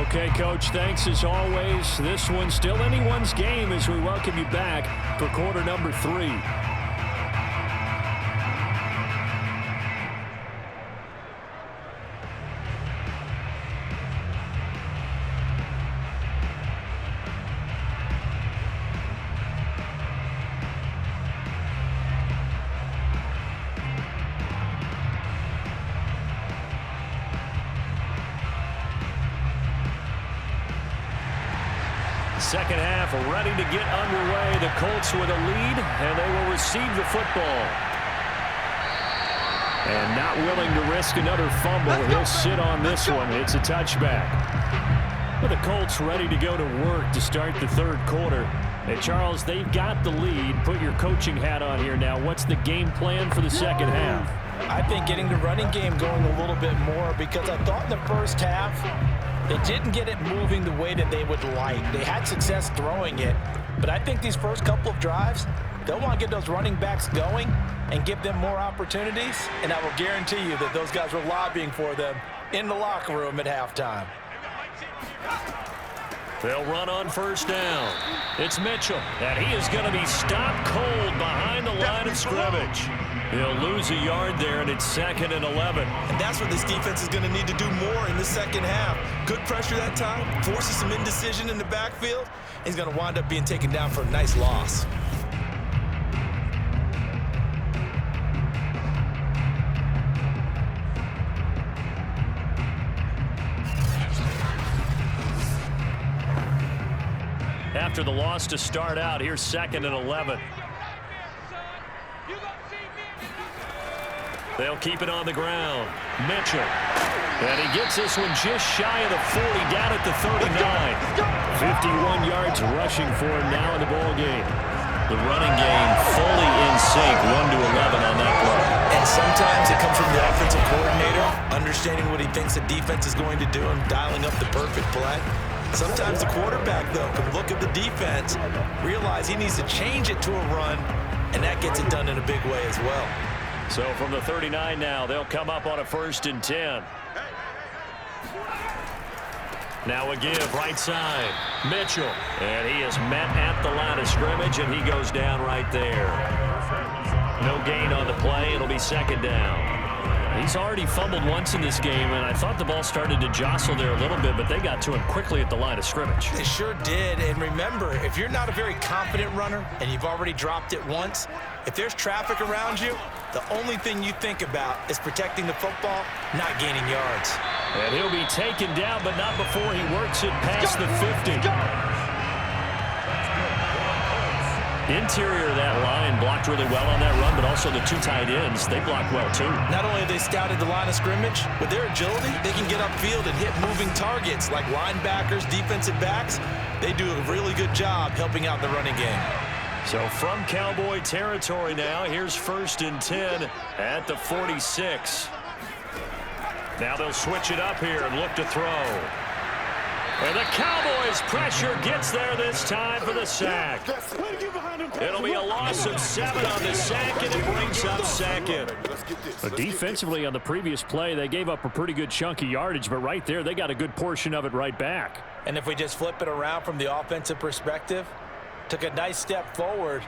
Okay, Coach, thanks as always. This one's still anyone's game as we welcome you back for quarter number 3. Second half ready to get underway. The Colts with a lead, and they will receive the football. And not willing to risk another fumble. He'll sit on this one. It's a touchback. Well, the Colts ready to go to work to start the third quarter. And Charles, they've got the lead. Put your coaching hat on here now. What's the game plan for the second half? I think getting the running game going a little bit more, because I thought in the first half they didn't get it moving the way that they would like. They had success throwing it, but I think these first couple of drives, they'll want to get those running backs going and give them more opportunities, and I will guarantee you that those guys were lobbying for them in the locker room at halftime. They'll run on first down. It's Mitchell, and he is going to be stopped cold behind the line of scrimmage. He'll lose a yard there, and it's 2nd and 11. And that's what this defense is going to need to do more in the second half. Good pressure that time, forces some indecision in the backfield. He's going to wind up being taken down for a nice loss. After the loss to start out, here's 2nd and 11. They'll keep it on the ground. Mitchell. And he gets this one just shy of the 40, down at the 39. 51 yards rushing for him now in the ball game. The running game fully in sync, 1-11 on that play. And sometimes it comes from the offensive coordinator, understanding what he thinks the defense is going to do and dialing up the perfect play. Sometimes the quarterback, though, can look at the defense, realize he needs to change it to a run, and that gets it done in a big way as well. So from the 39 now, they'll come up on a 1st and 10. Now a give, right side. Mitchell. And he is met at the line of scrimmage, and he goes down right there. No gain on the play. It'll be 2nd down. He's already fumbled once in this game, and I thought the ball started to jostle there a little bit, but they got to him quickly at the line of scrimmage. They sure did, and remember, if you're not a very confident runner and you've already dropped it once, if there's traffic around you, the only thing you think about is protecting the football, not gaining yards. And he'll be taken down, but not before he works it past the 50. Interior of that line blocked really well on that run, but also the 2 tight ends, they blocked well too. Not only have they scouted the line of scrimmage, with their agility, they can get upfield and hit moving targets like linebackers, defensive backs. They do a really good job helping out the running game. So from Cowboy territory now, here's 1st and 10 at the 46. Now they'll switch it up here and look to throw. And the Cowboys pressure gets there this time for the sack. It'll be a loss of 7 on the sack, and it brings up 2nd. But defensively on the previous play, they gave up a pretty good chunk of yardage, but right there, they got a good portion of it right back. And if we just flip it around from the offensive perspective, took a nice step forward,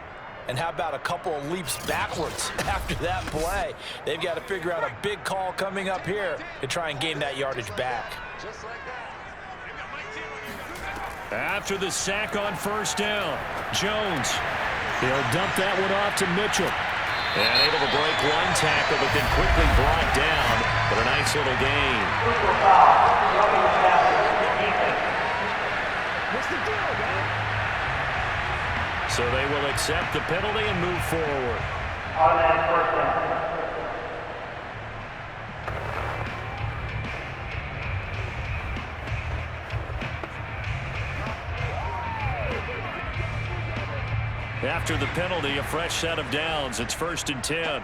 and how about a couple of leaps backwards after that play? They've got to figure out a big call coming up here to try and gain that yardage back. Just like that. After the sack on 1st down, Jones. He'll dump that one off to Mitchell. And able to break one tackle, but then quickly brought down. But a nice little gain. What's the deal, man? So they will accept the penalty and move forward. Automatic 1st down. After the penalty, a fresh set of downs. It's 1st and 10.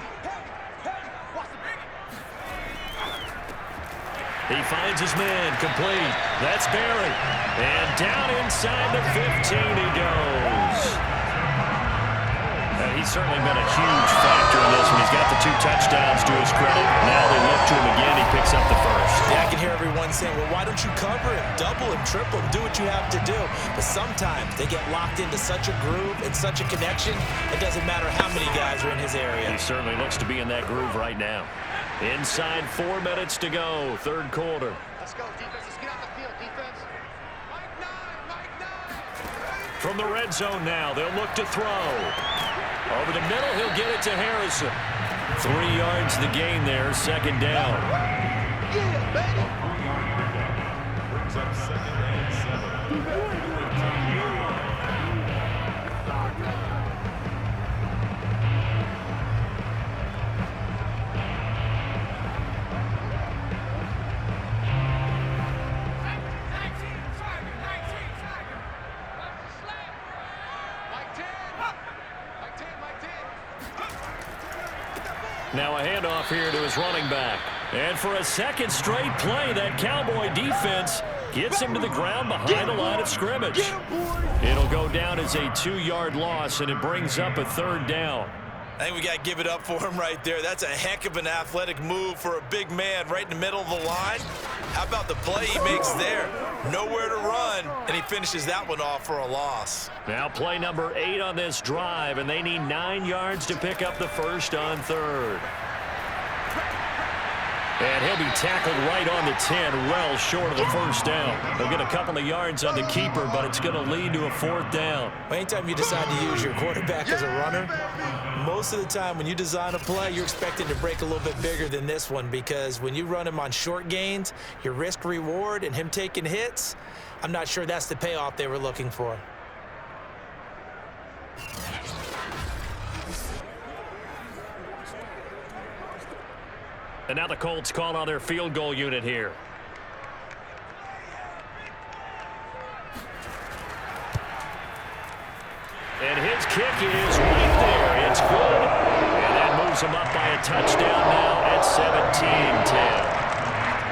He finds his man, complete. That's Barry. And down inside the 15 he goes. And he's certainly been a huge factor in this one. He's got the 2 touchdowns to his credit. Now they look to him again. He picks up the first. Yeah, I can hear everyone saying, well, why don't you cover him, double him, triple him, do what you have to do. But sometimes they get locked into such a groove and such a connection, it doesn't matter how many guys are in his area. He certainly looks to be in that groove right now. Inside 4 minutes to go, third quarter. Let's go, defense. Let's get on the field, defense. Mike 9. From the red zone now, they'll look to throw. Over the middle, he'll get it to Harrison. 3 yards the gain there, second down. Yeah, baby. Brings up second and 7. Now a handoff here to his running back. And for a second straight play, that Cowboy defense gets him to the ground behind the line of scrimmage. It'll go down as a 2-yard loss, and it brings up a third down. I think we got to give it up for him right there. That's a heck of an athletic move for a big man right in the middle of the line. How about the play he makes there? Nowhere to run, and he finishes that one off for a loss. Now play number 8 on this drive, and they need 9 yards to pick up the first on third. And he'll be tackled right on the 10, well short of the first down. They'll get a couple of yards on the keeper, but it's going to lead to a fourth down. Anytime you decide to use your quarterback as a runner, most of the time when you design a play, you're expecting to break a little bit bigger than this one, because when you run him on short gains, your risk-reward and him taking hits, I'm not sure that's the payoff they were looking for. And now the Colts call on their field goal unit here. And his kick is right there. It's good. And that moves him up by a touchdown now at 17-10.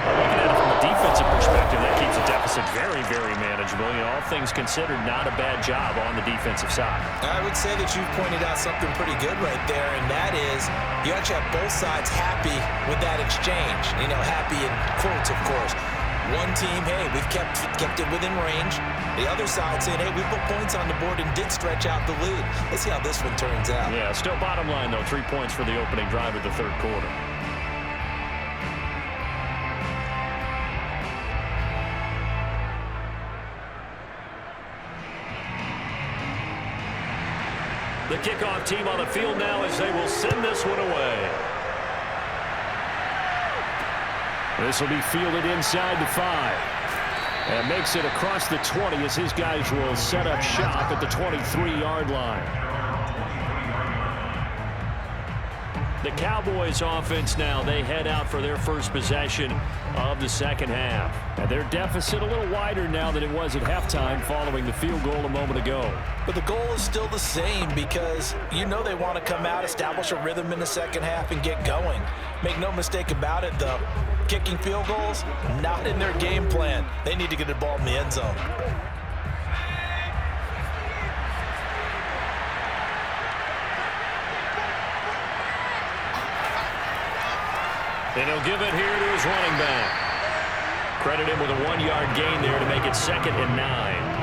Looking at it from a defensive perspective, that keeps the deficit very, very manageable. You know, all things considered, not a bad job on the defensive side. I would say that you've pointed out something pretty good right there, and that is you actually have both sides happy with that exchange. You know, happy in quotes, of course. One team, hey, we've kept it within range. The other side saying, hey, we put points on the board and did stretch out the lead. Let's see how this one turns out. Yeah, still bottom line, though, 3 points for the opening drive of the third quarter. The kickoff team on the field now as they will send this one away. This will be fielded inside the 5. And makes it across the 20 as his guys will set up shop at the 23-yard line. The Cowboys offense now, they head out for their first possession of the second half. And their deficit a little wider now than it was at halftime following the field goal a moment ago. But the goal is still the same, because you know they want to come out, establish a rhythm in the second half, and get going. Make no mistake about it, though. Kicking field goals, not in their game plan. They need to get the ball in the end zone. And he'll give it here to his running back. Credit him with a 1-yard gain there to make it 2nd and 9.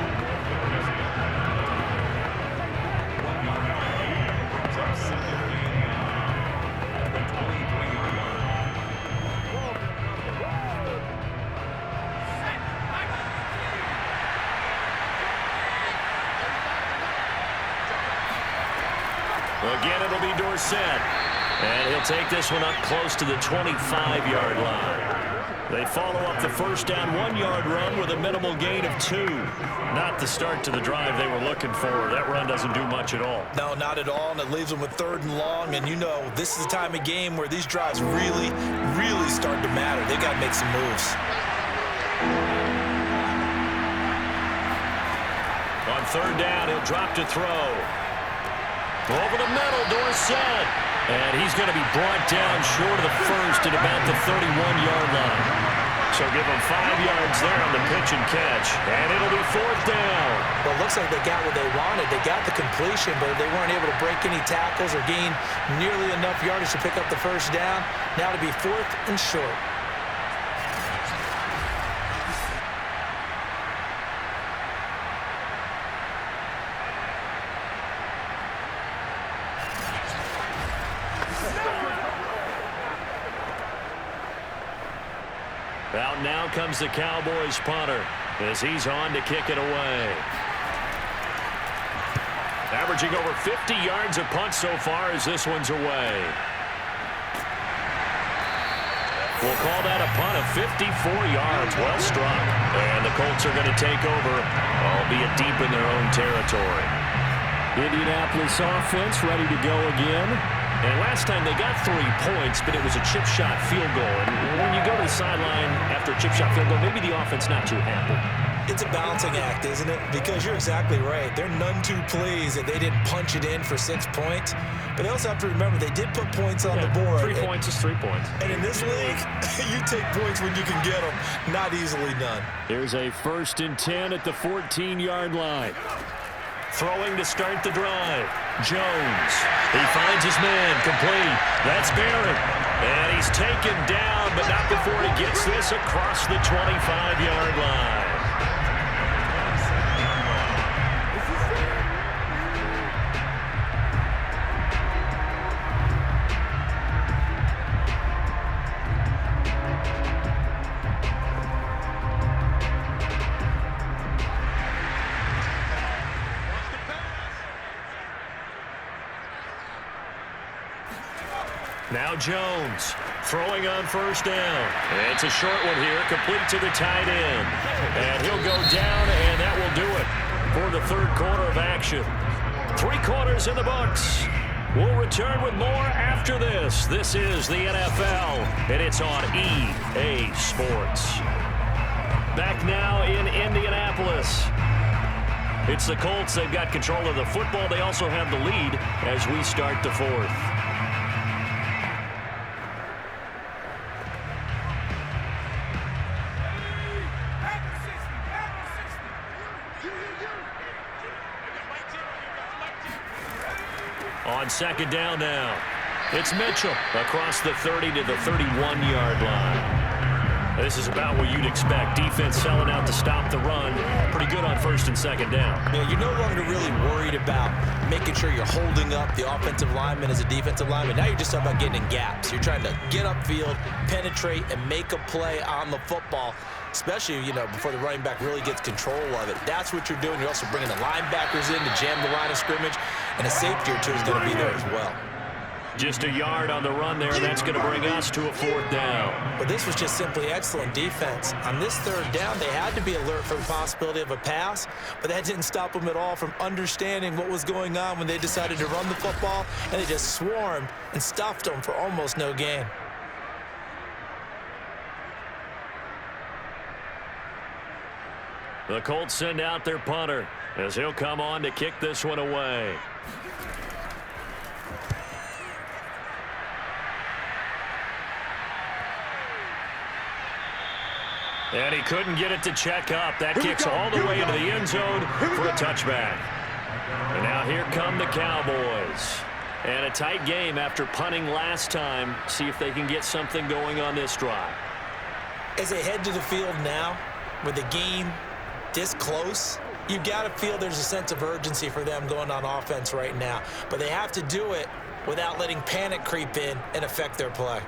Again, it'll be Dorsett. And he'll take this one up close to the 25-yard line. They follow up the first down 1-yard run with a minimal gain of 2. Not the start to the drive they were looking for. That run doesn't do much at all. No, not at all, and it leaves them with 3rd and long. And you know, this is the time of game where these drives really, really start to matter. They've got to make some moves. On 3rd down, he'll drop to throw. Over the middle, Dorsett. And he's going to be brought down short of the first at about the 31-yard line. So give them 5 yards there on the pitch and catch. And it'll be 4th down. Well, it looks like they got what they wanted. They got the completion, but they weren't able to break any tackles or gain nearly enough yardage to pick up the first down. Now to be 4th and short. Out now comes the Cowboys punter as he's on to kick it away. Averaging over 50 yards a punt so far as this one's away. We'll call that a punt of 54 yards. Well struck. And the Colts are going to take over, albeit deep in their own territory. Indianapolis offense ready to go again. And last time they got 3 points, but it was a chip shot field goal. And when you go to the sideline after a chip shot field goal, maybe the offense not too happy. It's a balancing act, isn't it? Because you're exactly right. They're none too pleased that they didn't punch it in for 6 points. But they also have to remember they did put points on the board. 3 points is 3 points. And in this league, you take points when you can get them. Not easily done. Here's a 1st and 10 at the 14-yard line. Throwing to start the drive. Jones. He finds his man. Complete. That's Barrett. And he's taken down, but not before he gets this across the 25-yard line. Now Jones throwing on 1st down. It's a short one here, complete to the tight end. And he'll go down, and that will do it for the 3rd quarter of action. 3 quarters in the books. We'll return with more after this. This is the NFL, and it's on EA Sports. Back now in Indianapolis. It's the Colts. They've got control of the football. They also have the lead as we start the 4th. On 2nd down now, it's Mitchell across the 30 to the 31-yard line. This is about what you'd expect. Defense selling out to stop the run. Pretty good on 1st and 2nd down. Yeah, you're no longer really worried about making sure you're holding up the offensive lineman as a defensive lineman. Now you're just talking about getting in gaps. You're trying to get upfield, penetrate, and make a play on the football, especially, before the running back really gets control of it. That's what you're doing. You're also bringing the linebackers in to jam the line of scrimmage, and a safety or two is going to be there as well. Just a yard on the run there, and that's going to bring us to a 4th down. But this was just simply excellent defense. On this 3rd down, they had to be alert for the possibility of a pass, but that didn't stop them at all from understanding what was going on when they decided to run the football, and they just swarmed and stuffed them for almost no gain. The Colts send out their punter as he'll come on to kick this one away. And he couldn't get it to check up. That kicks all the way into the end zone for a touchback. And now here come the Cowboys. And a tight game after punting last time. See if they can get something going on this drive. As they head to the field now, with the game this close, you got to feel there's a sense of urgency for them going on offense right now. But they have to do it without letting panic creep in and affect their play.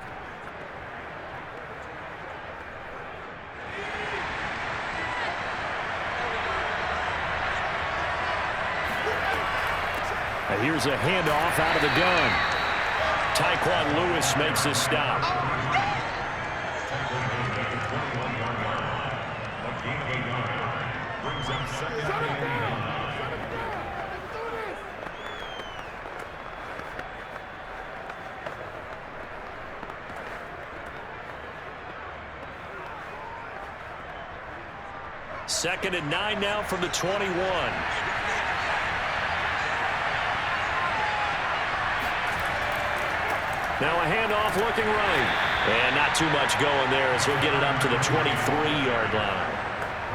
Here's a handoff out of the gun. Tyquan Lewis makes his stop. Brings up 2nd and 2nd and 9 now from the 21. Now a handoff looking right. And not too much going there as he'll get it up to the 23-yard line.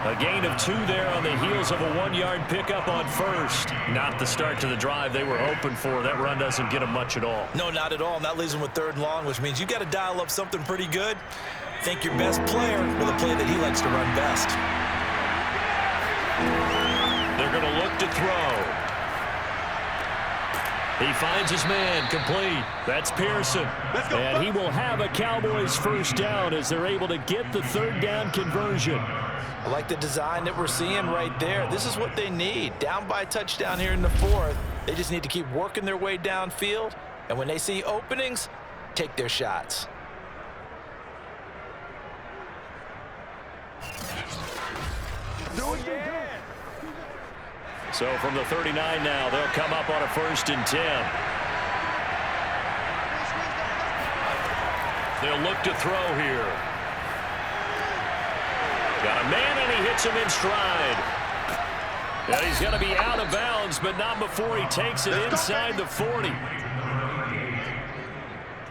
A gain of 2 there on the heels of a 1-yard pickup on first. Not the start to the drive they were hoping for. That run doesn't get them much at all. No, not at all. And that leaves them with 3rd and long, which means you got to dial up something pretty good. Think your best player with a play that he likes to run best. They're going to look to throw. He finds his man, complete. That's Pearson. And he will have a Cowboys first down as they're able to get the 3rd down conversion. I like the design that we're seeing right there. This is what they need. Down by a touchdown here in the 4th. They just need to keep working their way downfield. And when they see openings, take their shots. So from the 39 now, they'll come up on a 1st and 10. They'll look to throw here. Got a man, and he hits him in stride. And he's going to be out of bounds, but not before he takes it inside the 40.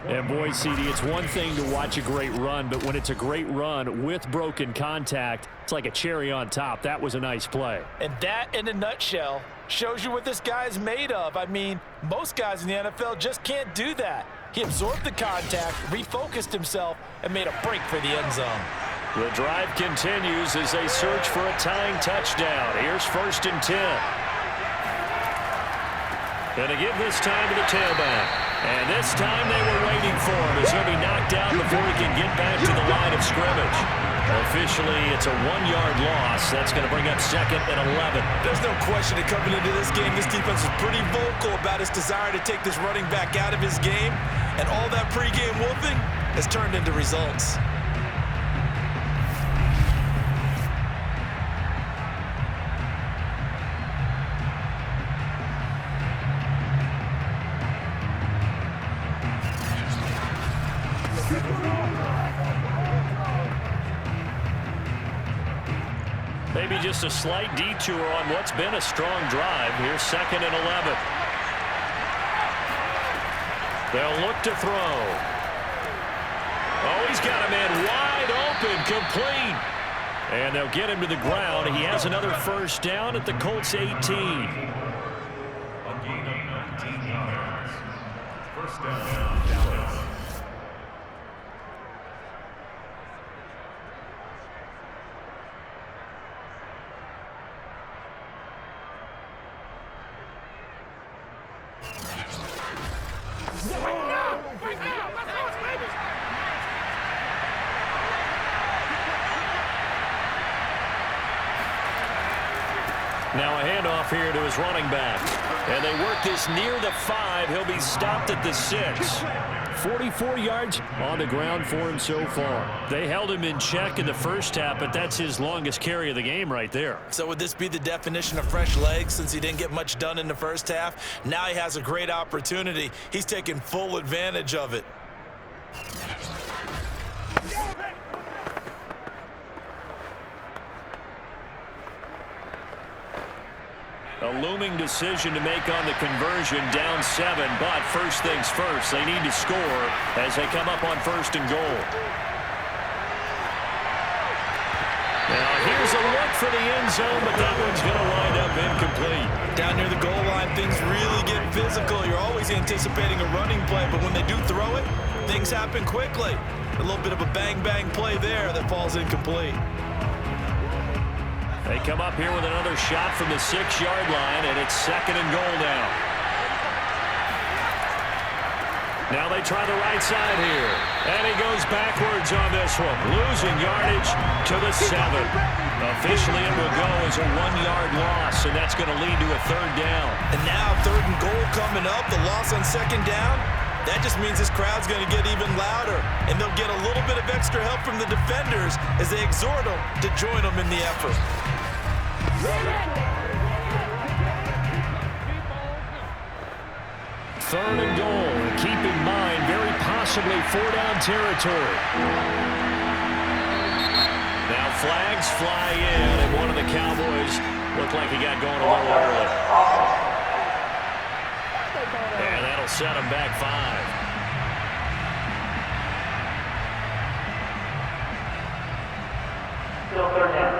And boy, CD, it's one thing to watch a great run, but when it's a great run with broken contact, it's like a cherry on top. That was a nice play. And that, in a nutshell, shows you what this guy's made of. I mean, most guys in the NFL just can't do that. He absorbed the contact, refocused himself, and made a break for the end zone. The drive continues as they search for a tying touchdown. Here's 1st and 10. Going to give this time to the tailback. And this time they were waiting for him. He's going to be knocked out before he can get back to the line of scrimmage. Officially, it's a 1-yard loss. That's going to bring up 2nd and 11. There's no question that coming into this game, this defense was pretty vocal about his desire to take this running back out of his game. And all that pregame wolfing has turned into results. Maybe just a slight detour on what's been a strong drive. Here's 2nd and 11. They'll look to throw. Oh, he's got a man wide open, complete. And they'll get him to the ground. He has another 1st down at the Colts 18. A gain of 19 yards. 1st down, Dallas. Now a handoff here to his running back. And they work this near the 5. He'll be stopped at the 6. 44 yards on the ground for him so far. They held him in check in the 1st half, but that's his longest carry of the game right there. So would this be the definition of fresh legs since he didn't get much done in the 1st half? Now he has a great opportunity. He's taking full advantage of it. A looming decision to make on the conversion, down 7, but first things first, they need to score as they come up on 1st and goal. Now here's a look for the end zone, but that one's going to wind up incomplete. Down near the goal line, things really get physical. You're always anticipating a running play, but when they do throw it, things happen quickly. A little bit of a bang-bang play there that falls incomplete. They come up here with another shot from the 6-yard line, and it's 2nd and goal now. Now they try the right side here, and he goes backwards on this one, losing yardage to the 7. Officially, it will go as a 1-yard loss, and that's going to lead to a 3rd down. And now 3rd and goal coming up, the loss on 2nd down. That just means this crowd's going to get even louder, and they'll get a little bit of extra help from the defenders as they exhort them to join them in the effort. 3rd and goal. Keep in mind, very possibly 4-down territory. Now flags fly in, and one of the Cowboys looked like he got going a little early. And that'll set him back 5. Still third down.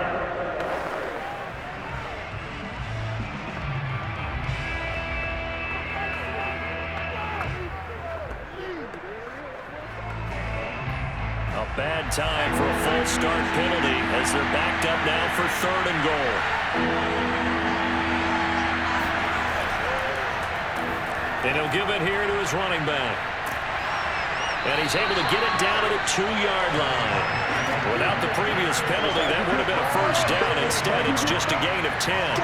A bad time for a false start penalty as they're backed up now for 3rd and goal. And he'll give it here to his running back. And he's able to get it down to the 2-yard line. Without the previous penalty, that would have been a first down. Instead, it's just a gain of 10.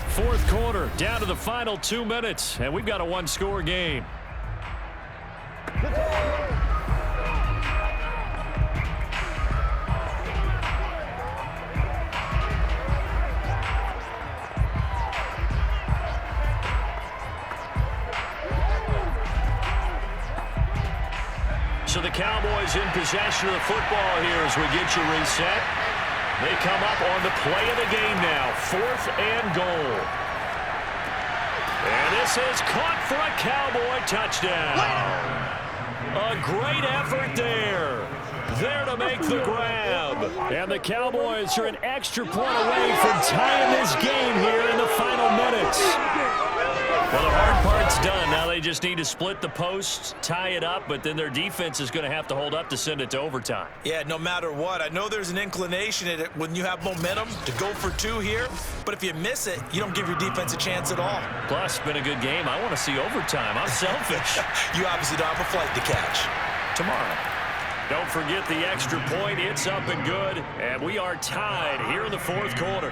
Fourth quarter, down to the final 2 minutes, and we've got a 1-score game. So the Cowboys in possession of the football here as we get you reset. They come up on the play of the game now, 4th and goal. And this is caught for a Cowboy touchdown. A great effort there. There to make the grab. And the Cowboys are an extra point away from tying this game here in the final minutes. Well, the hard part's done. Now they just need to split the posts, tie it up, but then their defense is going to have to hold up to send it to overtime. Yeah, no matter what. I know there's an inclination in it when you have momentum to go for 2 here, but if you miss it, you don't give your defense a chance at all. Plus, been a good game. I want to see overtime. I'm selfish. You obviously don't have a flight to catch. Tomorrow. Don't forget the extra point. It's up and good, and we are tied here in the 4th quarter.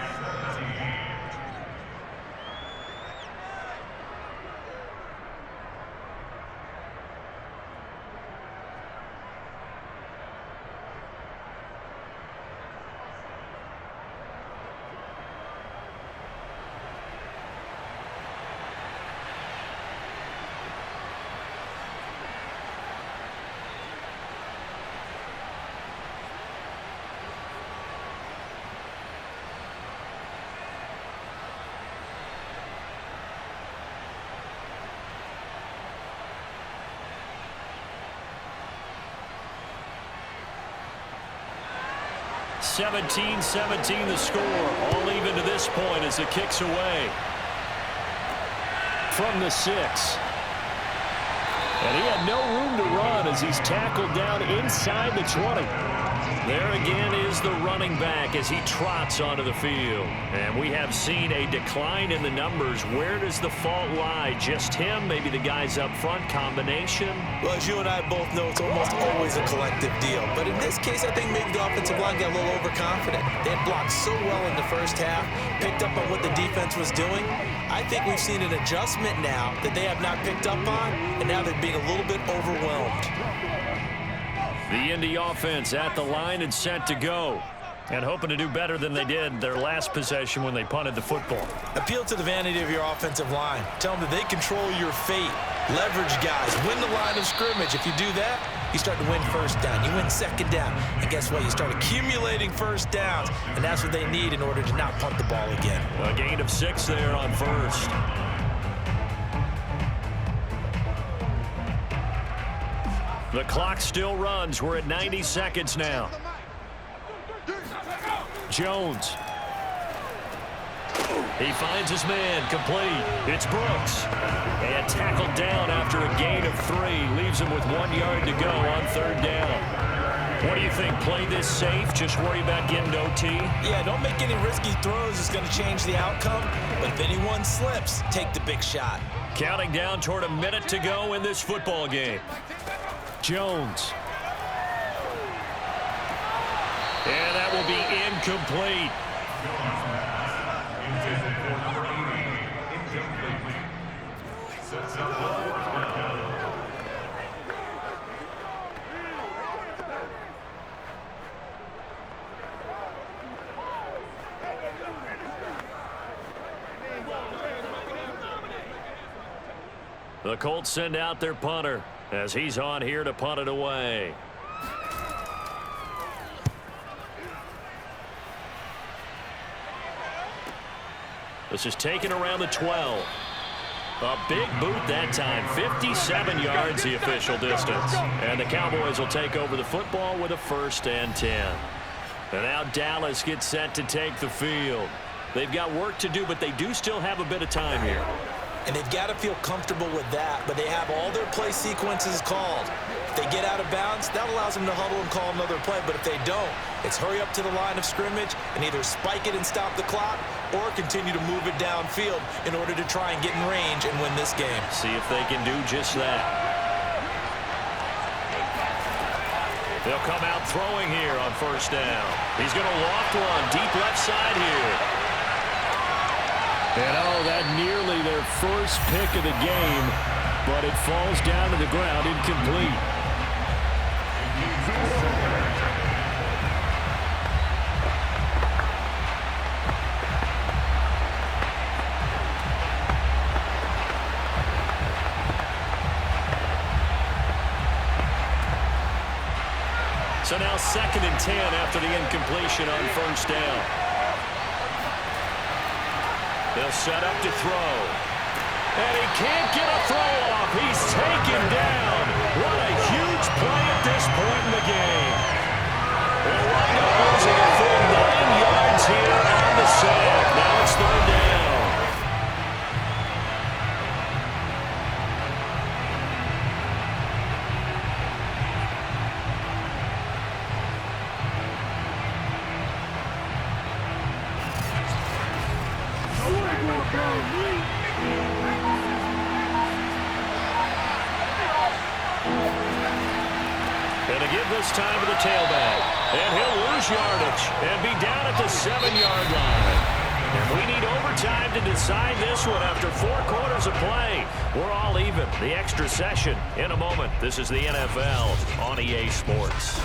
(17-17) the score. All even to this point as the kick's away. From the 6. And he had no room to run as he's tackled down inside the 20. There again is the running back as he trots onto the field. And we have seen a decline in the numbers. Where does the fault lie? Just him? Maybe the guys up front? Combination? Well, as you and I both know, it's almost always a collective deal. But in this case, I think maybe the offensive line got a little overconfident. They had blocked so well in the first half, picked up on what the defense was doing. I think we've seen an adjustment now that they have not picked up on, and now they're being a little bit overwhelmed. The Indy offense at the line and set to go. And hoping to do better than they did their last possession when they punted the football. Appeal to the vanity of your offensive line. Tell them that they control your fate. Leverage guys. Win the line of scrimmage. If you do that, you start to win first down. You win second down. And guess what? You start accumulating first downs. And that's what they need in order to not punt the ball again. A gain of 6 there on first. The clock still runs. We're at 90 seconds now. Jones. He finds his man, complete. It's Brooks. And tackled down after a gain of 3. Leaves him with 1 yard to go on 3rd down. What do you think? Play this safe? Just worry about getting to OT? Yeah, don't make any risky throws. It's going to change the outcome. But if anyone slips, take the big shot. Counting down toward a minute to go in this football game. Jones. And that will be incomplete. The Colts send out their punter. as he's on here to punt it away. This is taken around the 12. A big boot that time. 57 yards the official distance. And the Cowboys will take over the football with a 1st and 10. And now Dallas gets set to take the field. They've got work to do, but they do still have a bit of time here. And they've got to feel comfortable with that, but they have all their play sequences called. If they get out of bounds, that allows them to huddle and call another play. But if they don't, it's hurry up to the line of scrimmage and either spike it and stop the clock or continue to move it downfield in order to try and get in range and win this game. See if they can do just that. They'll come out throwing here on 1st down. He's going to loft one deep left side here. And that nearly their first pick of the game, but it falls down to the ground incomplete. So now 2nd and 10 after the incompletion on 1st down. They'll set up to throw. And he can't get a throw off. He's taken down. What a huge play at this point in the game. They'll wind up losing a full 9 yards here on the sack. Now it's 3rd down. And to give this time to the tailback. And he'll lose yardage and be down at the 7-yard line. And we need overtime to decide this one after 4 quarters of play. We're all even. The extra session in a moment. This is the NFL on EA Sports.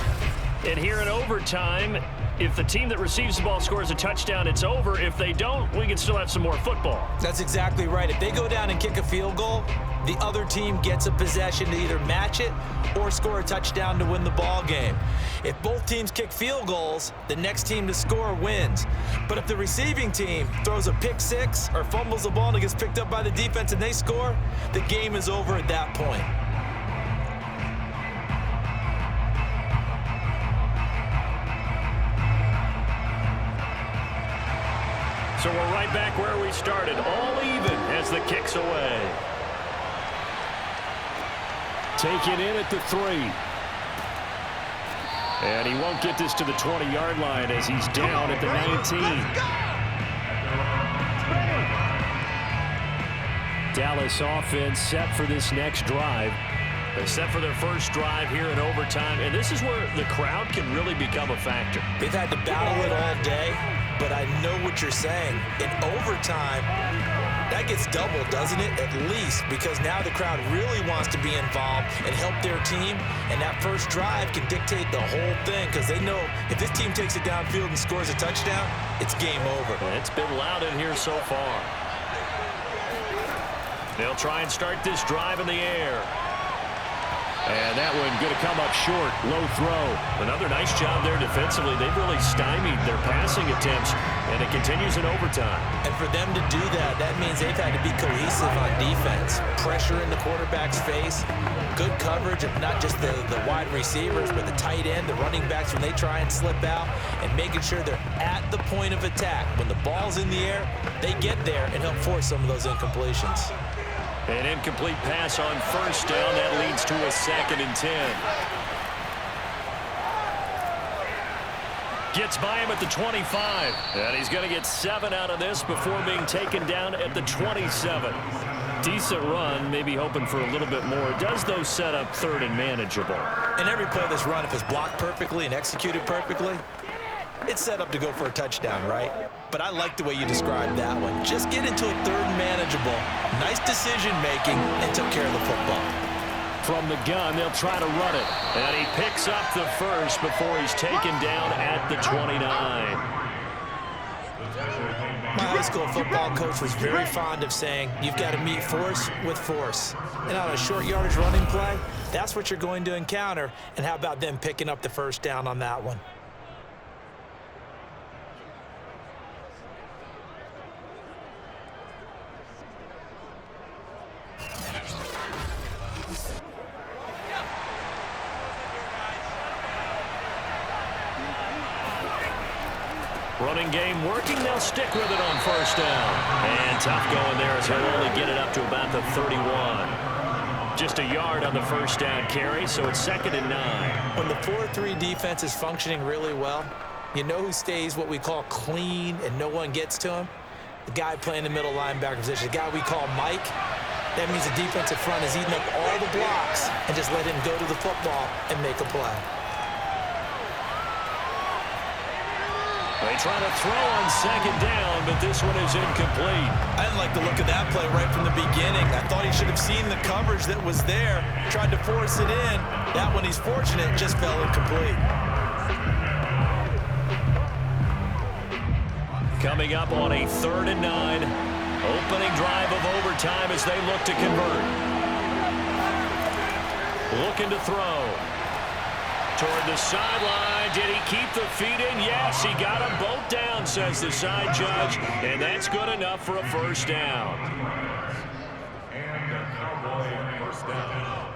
And here in overtime, if the team that receives the ball scores a touchdown, it's over. If they don't, we can still have some more football. That's exactly right. If they go down and kick a field goal, the other team gets a possession to either match it or score a touchdown to win the ball game. If both teams kick field goals, the next team to score wins. But if the receiving team throws a pick six or fumbles the ball and it gets picked up by the defense and they score, the game is over at that point. So we're right back where we started, all even as the kick's away. Taken in at the 3. And he won't get this to the 20-yard line as he's down at the 19. Dallas offense set for this next drive. They set for their first drive here in overtime, and this is where the crowd can really become a factor. They've had to battle it all day, but I know what you're saying. In overtime, that gets doubled, doesn't it? At least, because now the crowd really wants to be involved and help their team, and that first drive can dictate the whole thing because they know if this team takes it downfield and scores a touchdown, it's game over. It's been loud in here so far. They'll try and start this drive in the air. And that one going to come up short. Low throw. Another nice job there defensively. They've really stymied their passing attempts, and it continues in overtime. And for them to do that, that means they've had to be cohesive on defense. Pressure in the quarterback's face. Good coverage of not just the wide receivers, but the tight end, the running backs when they try and slip out, and making sure they're at the point of attack. When the ball's in the air, they get there and help force some of those incompletions. An incomplete pass on first down. That leads to a 2nd and 10. Gets by him at the 25. And he's going to get 7 out of this before being taken down at the 27. Decent run, maybe hoping for a little bit more. It does, though, set up 3rd and manageable. And every play that's run, if it's blocked perfectly and executed perfectly, it's set up to go for a touchdown, right? But I like the way you described that one. Just get into a 3rd and manageable. Nice decision-making and took care of the football. From the gun, they'll try to run it. And he picks up the first before he's taken down at the 29. My high school football coach was very fond of saying, you've got to meet force with force. And on a short yardage running play, that's what you're going to encounter. And how about them picking up the first down on that one? Running game working. They'll stick with it on first down. And tough going there as he'll only get it up to about the 31. Just a yard on the first down carry, so it's 2nd and 9. When the 4-3 defense is functioning really well, you know who stays what we call clean and no one gets to him? The guy playing the middle linebacker position, the guy we call Mike. That means the defensive front is eating up all the blocks and just let him go to the football and make a play. They try to throw on 2nd down, but this one is incomplete. I didn't like the look of that play right from the beginning. I thought he should have seen the coverage that was there, tried to force it in. That one, he's fortunate, just fell incomplete. Coming up on a 3rd and 9. Opening drive of overtime as they look to convert. Looking to throw. Toward the sideline. Did he keep the feet in? Yes, he got them both down, says the side judge. And that's good enough for a first down. And a Cowboy first down.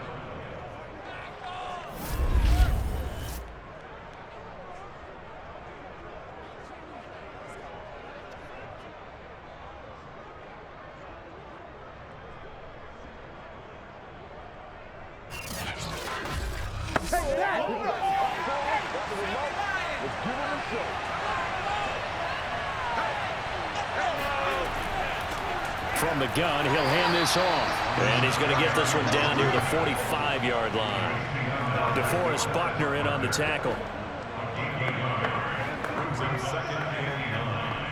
From the gun, he'll hand this off. And he's going to get this one down near the 45-yard line. DeForest Buckner in on the tackle. Brings him 2nd and 9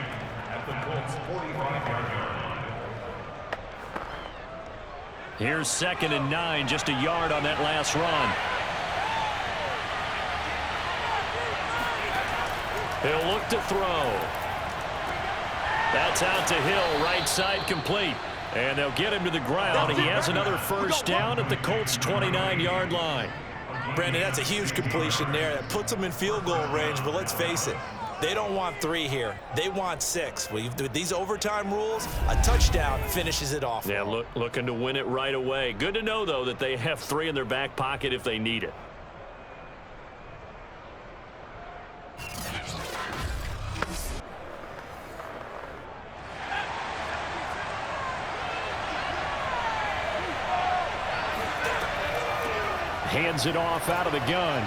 at the Colts 45-yard line. Here's 2nd and 9, just a yard on that last run. He'll look to throw. That's out to Hill, right side complete. And they'll get him to the ground. He has another first down at the Colts 29-yard line. Brandon, that's a huge completion there. That puts them in field goal range, but let's face it, they don't want 3 here. They want 6. With these overtime rules, a touchdown finishes it off. Yeah, looking to win it right away. Good to know, though, that they have 3 in their back pocket if they need it. Hands it off out of the gun.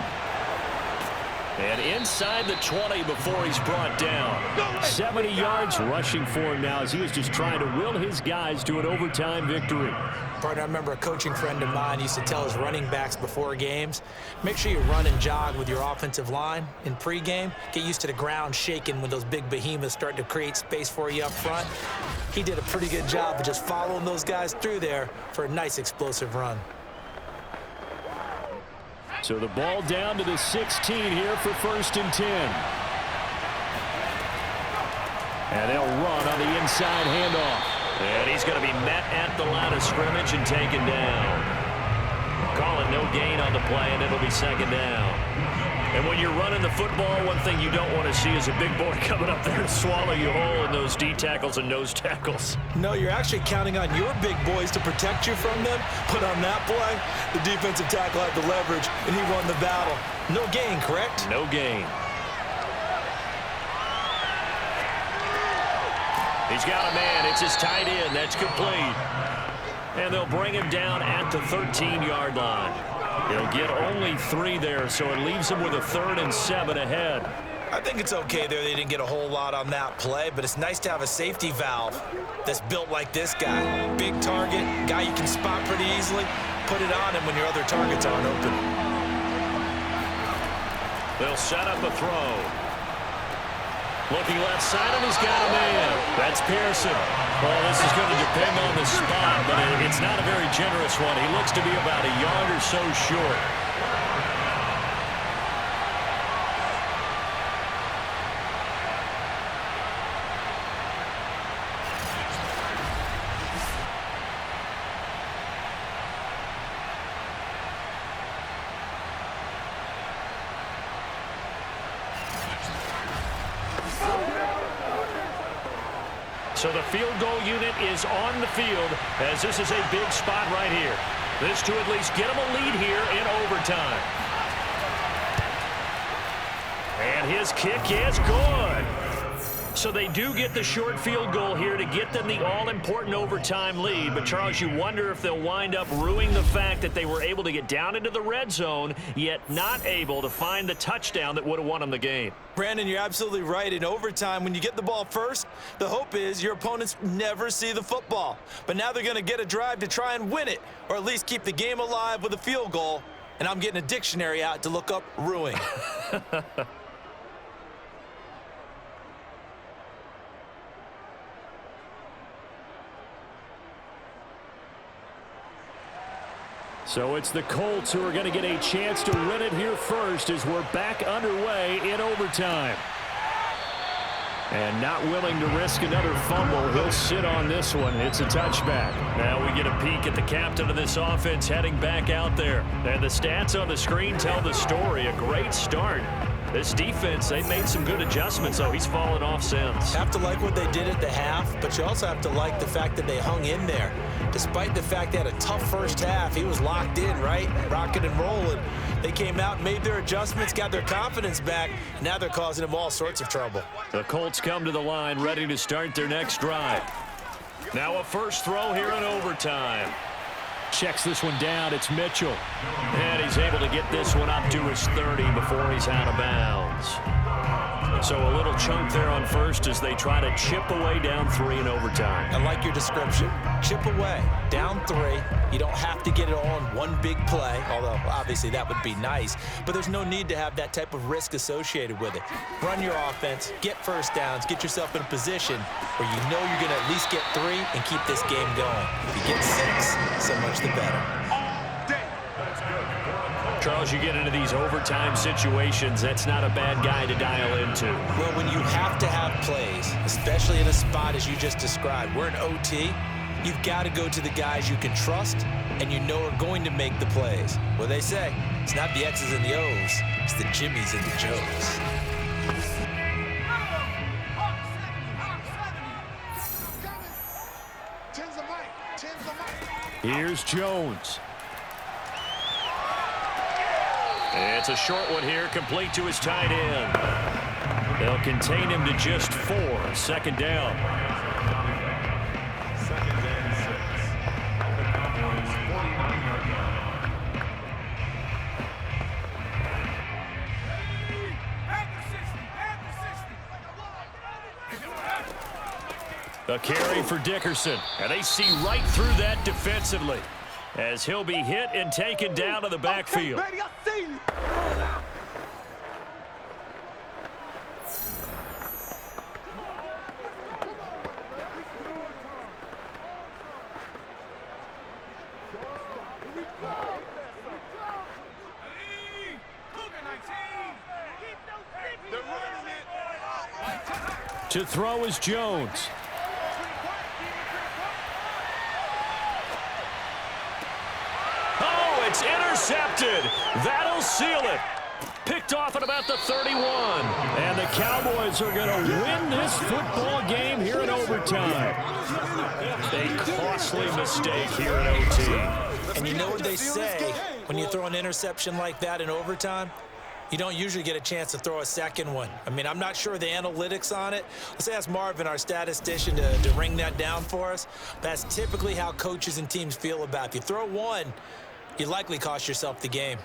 And inside the 20 before he's brought down. 70 yards rushing for him now as he was just trying to will his guys to an overtime victory. Partner, I remember a coaching friend of mine used to tell his running backs before games, make sure you run and jog with your offensive line in pregame. Get used to the ground shaking when those big behemoths start to create space for you up front. He did a pretty good job of just following those guys through there for a nice explosive run. So the ball down to the 16 here for 1st and 10. And they'll run on the inside handoff. And he's going to be met at the line of scrimmage and taken down. Calling no gain on the play, and it'll be 2nd down. And when you're running the football, one thing you don't want to see is a big boy coming up there to swallow you whole in those D tackles and nose tackles. No, you're actually counting on your big boys to protect you from them. But on that play, the defensive tackle had the leverage, and he won the battle. No gain, correct? No gain. He's got a man. It's his tight end. That's complete. And they'll bring him down at the 13-yard line. He'll get only 3 there, so it leaves him with a 3rd and 7 ahead. I think it's okay there. They didn't get a whole lot on that play, but it's nice to have a safety valve that's built like this guy. Big target, guy you can spot pretty easily. Put it on him when your other targets aren't open. They'll set up a throw. Looking left side, and he's got a man. That's Pearson. Well, this is going to depend on the spot, but it's not a very generous one. He looks to be about a yard or so short. So the field goal unit is on the field as this is a big spot right here. This to at least get them a lead here in overtime. And his kick is good. So they do get the short field goal here to get them the all-important overtime lead. But, Charles, you wonder if they'll wind up ruining the fact that they were able to get down into the red zone, yet not able to find the touchdown that would have won them the game. Brandon, you're absolutely right. In overtime, when you get the ball first, the hope is your opponents never see the football. But now they're going to get a drive to try and win it, or at least keep the game alive with a field goal. And I'm getting a dictionary out to look up ruining. So it's the Colts who are going to get a chance to win it here first as we're back underway in overtime. And not willing to risk another fumble, he'll sit on this one. It's a touchback. Now we get a peek at the captain of this offense heading back out there. And the stats on the screen tell the story. A great start. This defense, they made some good adjustments, though. He's fallen off since. Have to like what they did at the half, but you also have to like the fact that they hung in there. Despite the fact they had a tough first half, he was locked in, right? Rocking and rolling. They came out, made their adjustments, got their confidence back. Now they're causing him all sorts of trouble. The Colts come to the line, ready to start their next drive. Now a first throw here in overtime. Checks this one down. It's Mitchell. And he's able to get this one up to his 30 before he's out of bounds. So a little chunk there on first as they try to chip away down 3 in overtime. I like your description. Chip away, down 3. You don't have to get it all in one big play, although obviously that would be nice. But there's no need to have that type of risk associated with it. Run your offense, get first downs, get yourself in a position where you know you're going to at least get 3 and keep this game going. If you get 6, so much the better. Charles, you get into these overtime situations, that's not a bad guy to dial into. Well, when you have to have plays, especially in a spot as you just described, we're in OT, you've got to go to the guys you can trust and you know are going to make the plays. Well, they say it's not the X's and the O's, it's the Jimmys and the Joes. Here's Jones. It's a short one here, complete to his tight end. They'll contain him to just 4. Second down. Second and 6. The Cowboys 49-yard line. A carry for Dickerson. And they see right through that defensively as he'll be hit and taken down to the backfield. Okay, baby, I see you. To throw is Jones. Oh, it's intercepted. That'll seal it. Picked off at about the 31. And the Cowboys are going to win this football game here in overtime. A costly mistake here in OT. And you know what they say, when you throw an interception like that in overtime, you don't usually get a chance to throw a second one. I mean, I'm not sure the analytics on it. Let's ask Marvin, our statistician, to ring that down for us. That's typically how coaches and teams feel about it. If you throw one, you likely cost yourself the game.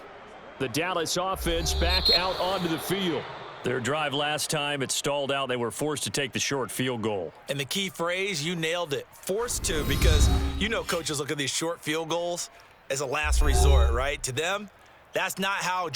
The Dallas offense back out onto the field. Their drive last time, it stalled out. They were forced to take the short field goal. And the key phrase, you nailed it. Forced to, because you know coaches look at these short field goals as a last resort, right? To them, that's not how drive